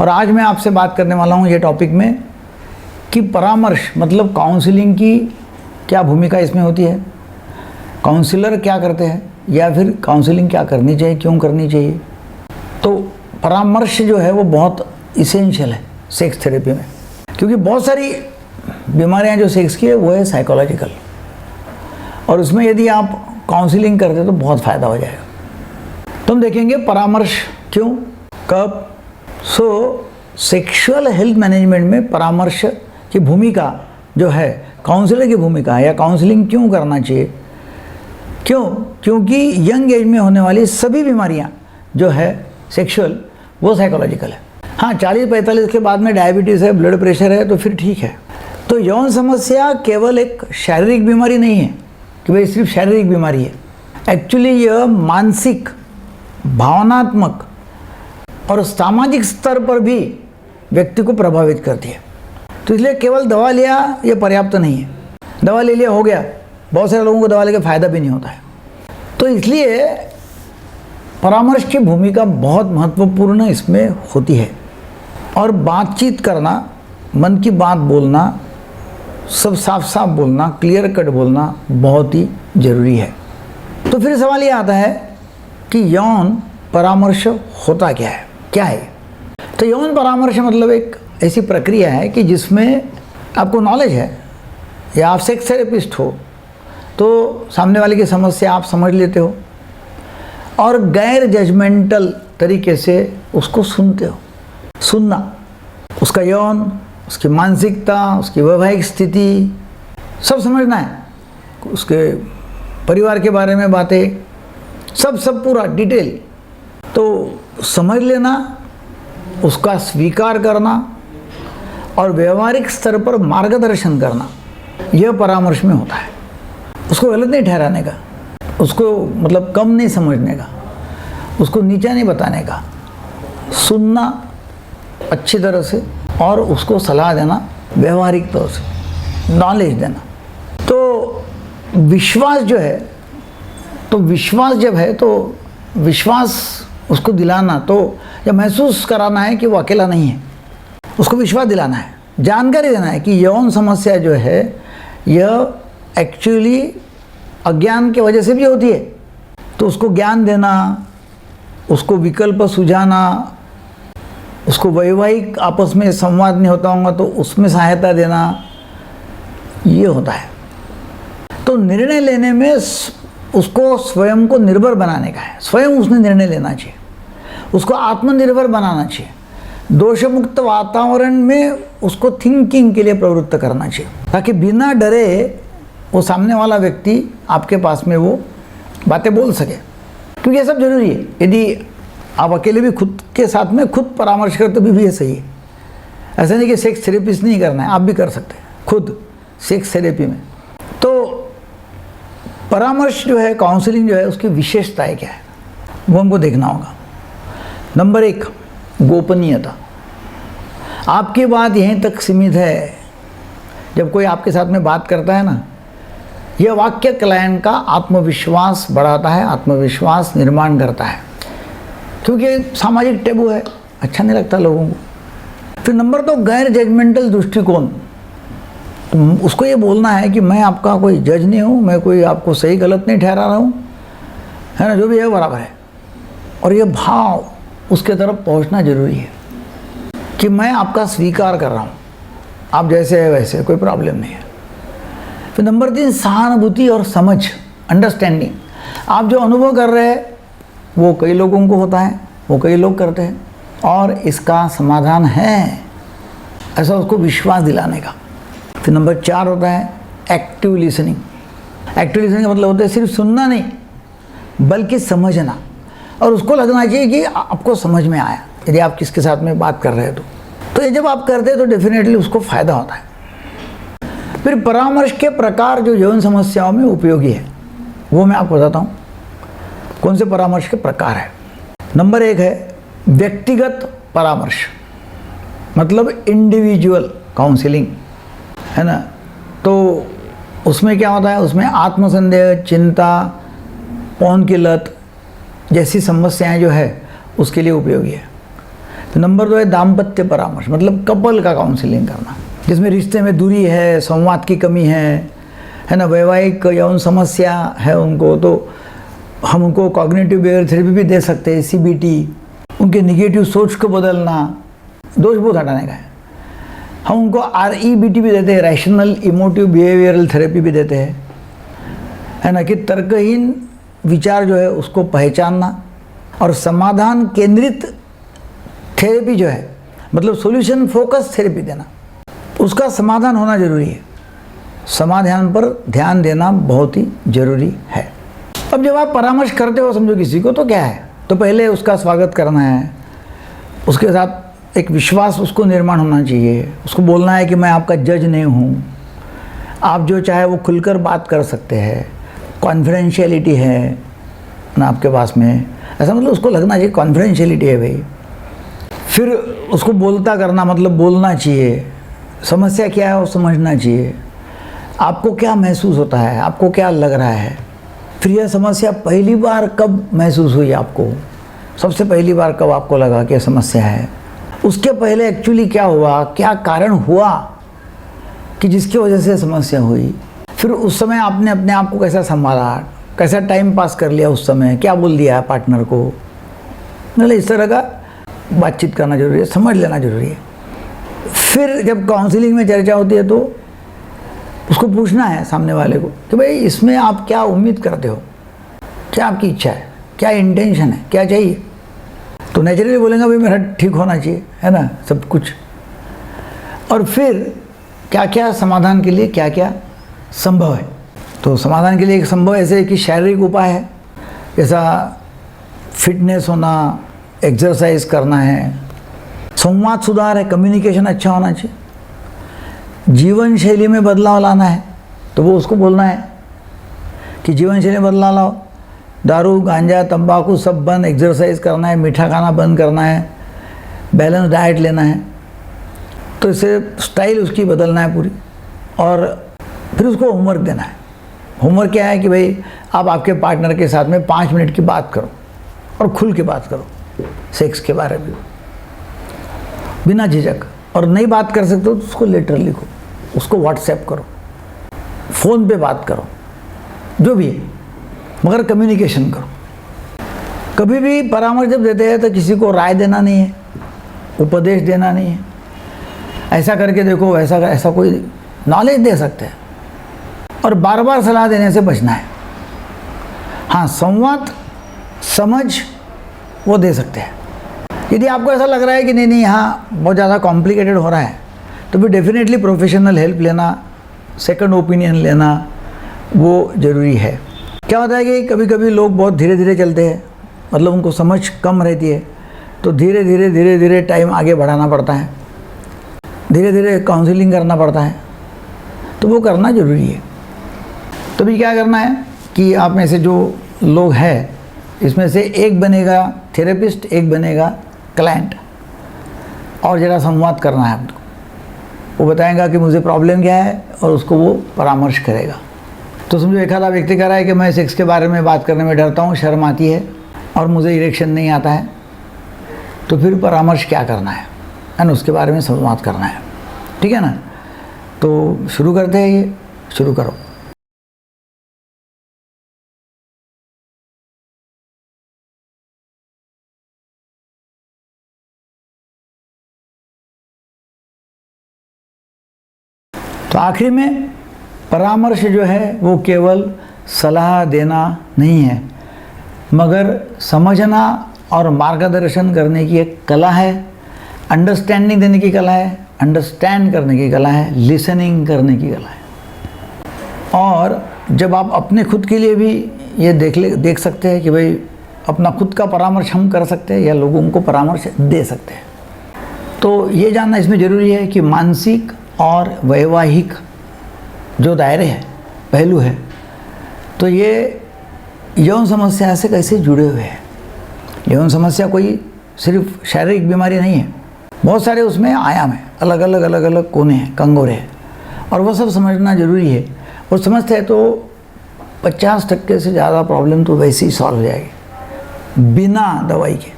और आज मैं आपसे बात करने वाला हूँ ये टॉपिक में कि परामर्श मतलब काउंसलिंग की क्या भूमिका इसमें होती है, काउंसलर क्या करते हैं या फिर काउंसलिंग क्या करनी चाहिए, क्यों करनी चाहिए। तो परामर्श जो है वो बहुत इसेंशियल है सेक्स थेरेपी में, क्योंकि बहुत सारी बीमारियां जो सेक्स की है वो है साइकोलॉजिकल, और उसमें यदि आप काउंसलिंग करते तो बहुत फ़ायदा हो जाएगा। तो हम देखेंगे परामर्श क्यों, कब। सेक्सुअल हेल्थ मैनेजमेंट में परामर्श की भूमिका जो है, काउंसलर की भूमिका है, या काउंसलिंग क्यों करना चाहिए, क्यों, क्योंकि यंग एज में होने वाली सभी बीमारियां जो है सेक्सुअल वो साइकोलॉजिकल है। हाँ, 40-45 के बाद में डायबिटीज़ है, ब्लड प्रेशर है तो फिर ठीक है। तो यौन समस्या केवल एक शारीरिक बीमारी नहीं है कि भाई सिर्फ शारीरिक बीमारी है। एक्चुअली यह मानसिक, भावनात्मक और सामाजिक स्तर पर भी व्यक्ति को प्रभावित करती है। तो इसलिए केवल दवा लिया ये पर्याप्त नहीं है। दवा ले लिया हो गया, बहुत सारे लोगों को दवा लेकर फ़ायदा भी नहीं होता है। तो इसलिए परामर्श की भूमिका बहुत महत्वपूर्ण इसमें होती है, और बातचीत करना, मन की बात बोलना, सब साफ साफ बोलना, क्लियर कट बोलना बहुत ही ज़रूरी है। तो फिर सवाल ये आता है कि यौन परामर्श होता क्या है, क्या है। तो यौन परामर्श मतलब एक ऐसी प्रक्रिया है कि जिसमें आपको नॉलेज है या आप सेक्स थेरेपिस्ट हो तो सामने वाले की समस्या आप समझ लेते हो और गैर जजमेंटल तरीके से उसको सुनते हो। सुनना, उसका यौन, उसकी मानसिकता, उसकी वैवाहिक स्थिति सब समझना है, उसके परिवार के बारे में बातें, सब पूरा डिटेल तो समझ लेना, उसका स्वीकार करना और व्यवहारिक स्तर पर मार्गदर्शन करना, यह परामर्श में होता है। उसको गलत नहीं ठहराने का, उसको मतलब कम नहीं समझने का, उसको नीचा नहीं बताने का, सुनना अच्छी तरह से और उसको सलाह देना व्यवहारिक तौर से, नॉलेज देना। तो विश्वास जो है, तो विश्वास जब है तो विश्वास उसको दिलाना, तो या महसूस कराना है कि वो अकेला नहीं है, उसको विश्वास दिलाना है, जानकारी देना है कि यौन समस्या जो है यह एक्चुअली अज्ञान की वजह से भी होती है। तो उसको ज्ञान देना, उसको विकल्प सुझाना, उसको वैवाहिक आपस में संवाद नहीं होता होगा तो उसमें सहायता देना, ये होता है। तो निर्णय लेने में उसको स्वयं को निर्भर बनाने का है, स्वयं उसने निर्णय लेना चाहिए, उसको आत्मनिर्भर बनाना चाहिए, दोषमुक्त वातावरण में उसको थिंकिंग के लिए प्रवृत्त करना चाहिए, ताकि बिना डरे वो सामने वाला व्यक्ति आपके पास में वो बातें बोल सके। क्योंकि ये सब जरूरी है। यदि आप अकेले भी खुद के साथ में खुद परामर्श करते भी ये सही है। ऐसा नहीं कि सेक्स थेरेपिस्ट नहीं करना है, आप भी कर सकते हैं खुद सेक्स थेरेपी में। तो परामर्श जो है, काउंसलिंग जो है, उसकी विशेषताएं क्या है वो हमको देखना होगा। नंबर 1, गोपनीयता। आपकी बात यहीं तक सीमित है। जब कोई आपके साथ में बात करता है ना, यह वाक्य क्लाइंट का आत्मविश्वास बढ़ाता है, आत्मविश्वास निर्माण करता है, क्योंकि सामाजिक टेबू है, अच्छा नहीं लगता लोगों को। फिर नंबर 2, गैर जजमेंटल दृष्टिकोण। तो उसको ये बोलना है कि मैं आपका कोई जज नहीं हूँ, मैं कोई आपको सही गलत नहीं ठहरा रहा हूँ, है ना, जो भी है बराबर है। और ये भाव उसके तरफ पहुँचना जरूरी है कि मैं आपका स्वीकार कर रहा हूँ, आप जैसे है वैसे, कोई प्रॉब्लम नहीं है। फिर नंबर 3, सहानुभूति और समझ, अंडरस्टैंडिंग। आप जो अनुभव कर रहे हैं वो कई लोगों को होता है, वो कई लोग करते हैं, और इसका समाधान है, ऐसा उसको विश्वास दिलाने का। फिर नंबर 4 होता है एक्टिव लिसनिंग। एक्टिव लिसनिंग का मतलब होता है सिर्फ सुनना नहीं बल्कि समझना, और उसको लगना चाहिए कि आपको समझ में आया यदि आप किसके साथ में बात कर रहे हैं तो ये जब आप करते हैं तो डेफिनेटली उसको फ़ायदा होता है। फिर परामर्श के प्रकार जो यौन समस्याओं में उपयोगी है वो मैं आपको बताता हूँ कौन से परामर्श के प्रकार है। नंबर 1 है व्यक्तिगत परामर्श, मतलब इंडिविजुअल काउंसलिंग, है ना। तो उसमें क्या होता है, उसमें आत्मसंदेह, चिंता, पौन की लत जैसी समस्याएं जो है उसके लिए उपयोगी है। तो नंबर 2 है दाम्पत्य परामर्श, मतलब कपल का काउंसलिंग करना, जिसमें रिश्ते में दूरी है, संवाद की कमी है ना, वैवाहिक यौन समस्या है उनको, तो हम उनको कॉग्निटिव बिहेवियर थेरेपी भी दे सकते हैं, CBT, उनके निगेटिव सोच को बदलना, दोष बोध हटाने का है। हम उनको REBT भी देते हैं, रैशनल इमोटिव बिहेवियरल थेरेपी भी देते हैं, है ना, कि तर्कहीन विचार जो है उसको पहचानना, और समाधान केंद्रित थेरेपी जो है, मतलब सॉल्यूशन फोकस थेरेपी देना, उसका समाधान होना जरूरी है। समाधान पर ध्यान देना बहुत ही जरूरी है। अब जब आप परामर्श करते हो समझो किसी को, तो क्या है, तो पहले उसका स्वागत करना है, उसके साथ एक विश्वास उसको निर्माण होना चाहिए, उसको बोलना है कि मैं आपका जज नहीं हूँ, आप जो चाहे वो खुलकर बात कर सकते हैं, कॉन्फिडेंशियलिटी है ना आपके पास में, ऐसा मतलब उसको लगना चाहिए कॉन्फिडेंशियलिटी है भाई। फिर उसको बोलता करना, मतलब बोलना चाहिए, समस्या क्या है वो समझना चाहिए, आपको क्या महसूस होता है, आपको क्या लग रहा है, फिर यह समस्या पहली बार कब महसूस हुई आपको, सबसे पहली बार कब आपको लगा कि यह समस्या है, उसके पहले एक्चुअली क्या हुआ, क्या कारण हुआ कि जिसकी वजह से समस्या हुई, फिर उस समय आपने अपने आप को कैसा संभाला, कैसा टाइम पास कर लिया उस समय, क्या बोल दिया पार्टनर को, मतलब इस तरह का बातचीत करना जरूरी है, समझ लेना जरूरी है। फिर जब काउंसलिंग में चर्चा होती है तो उसको पूछना है सामने वाले को कि भाई इसमें आप क्या उम्मीद करते हो, क्या आपकी इच्छा है, क्या इंटेंशन है, क्या चाहिए, तो नेचुरली बोलेंगे भाई मेरा ठीक होना चाहिए, है ना, सब कुछ। और फिर क्या क्या समाधान के लिए क्या क्या संभव है, तो समाधान के लिए एक संभव ऐसे कि शारीरिक उपाय है, जैसा फिटनेस होना, एक्सरसाइज करना है, संवाद सुधार है, कम्युनिकेशन अच्छा होना चाहिए, जीवन शैली में बदलाव लाना है, तो वो उसको बोलना है कि जीवन शैली में बदलाव लाओ, दारू गांजा तंबाकू सब बंद, एक्सरसाइज करना है, मीठा खाना बंद करना है, बैलेंस डाइट लेना है, तो इसे स्टाइल उसकी बदलना है पूरी। और फिर उसको होमवर्क देना है। होमवर्क क्या है कि भाई आप आपके पार्टनर के साथ में 5 मिनट की बात करो और खुल के बात करो सेक्स के बारे में बिना झिझक, और नहीं बात कर सकते हो तो उसको लेटर लिखो, उसको व्हाट्सएप करो, फ़ोन पे बात करो, जो भी है, मगर कम्युनिकेशन करो। कभी भी परामर्श जब देते हैं तो किसी को राय देना नहीं है, उपदेश देना नहीं है, ऐसा करके देखो वैसा कर, ऐसा कोई नॉलेज दे सकते हैं, और बार बार सलाह देने से बचना है। हाँ, संवाद समझ वो दे सकते हैं। यदि आपको ऐसा लग रहा है कि नहीं नहीं यहाँ बहुत ज़्यादा कॉम्प्लिकेटेड हो रहा है, तो फिर डेफिनेटली प्रोफेशनल हेल्प लेना, सेकंड ओपिनियन लेना वो ज़रूरी है। क्या होता है कि कभी कभी लोग बहुत धीरे धीरे चलते हैं, मतलब उनको समझ कम रहती है, तो धीरे धीरे टाइम आगे बढ़ाना पड़ता है, धीरे धीरे काउंसलिंग करना पड़ता है, तो वो करना ज़रूरी है। तो भी क्या करना है कि आप में से जो लोग हैं इसमें से एक बनेगा थेरेपिस्ट, एक बनेगा क्लाइंट, और ज़रा संवाद करना है आपको। वो बताएगा कि मुझे प्रॉब्लम क्या है और उसको वो परामर्श करेगा। तो समझो एक आधा व्यक्ति कह रहा है कि मैं सेक्स के बारे में बात करने में डरता हूँ, शर्म आती है और मुझे इरेक्शन नहीं आता है, तो फिर परामर्श क्या करना है ना, उसके बारे में संवाद करना है, ठीक है ना। तो शुरू करते हैं, ये शुरू करो। तो आखिरी में परामर्श जो है वो केवल सलाह देना नहीं है, मगर समझना और मार्गदर्शन करने की एक कला है, अंडरस्टैंडिंग देने की कला है, अंडरस्टैंड करने की कला है, लिसनिंग करने की कला है। और जब आप अपने खुद के लिए भी ये देख सकते हैं कि भाई अपना खुद का परामर्श हम कर सकते हैं या लोगों को परामर्श दे सकते हैं, तो ये जानना इसमें ज़रूरी है कि मानसिक और वैवाहिक जो दायरे हैं, पहलू है, तो ये यौन समस्या से कैसे जुड़े हुए हैं। यौन समस्या कोई सिर्फ शारीरिक बीमारी नहीं है, बहुत सारे उसमें आयाम हैं, अलग अलग कोने हैं, कंगोरे हैं, और वो सब समझना ज़रूरी है। और समझते हैं तो 50% से ज़्यादा प्रॉब्लम तो वैसे ही सॉल्व हो जाएगी बिना दवाई के।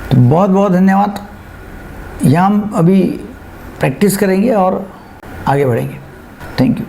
तो बहुत बहुत धन्यवाद। यहाँ हम अभी प्रैक्टिस करेंगे और आगे बढ़ेंगे। Thank you.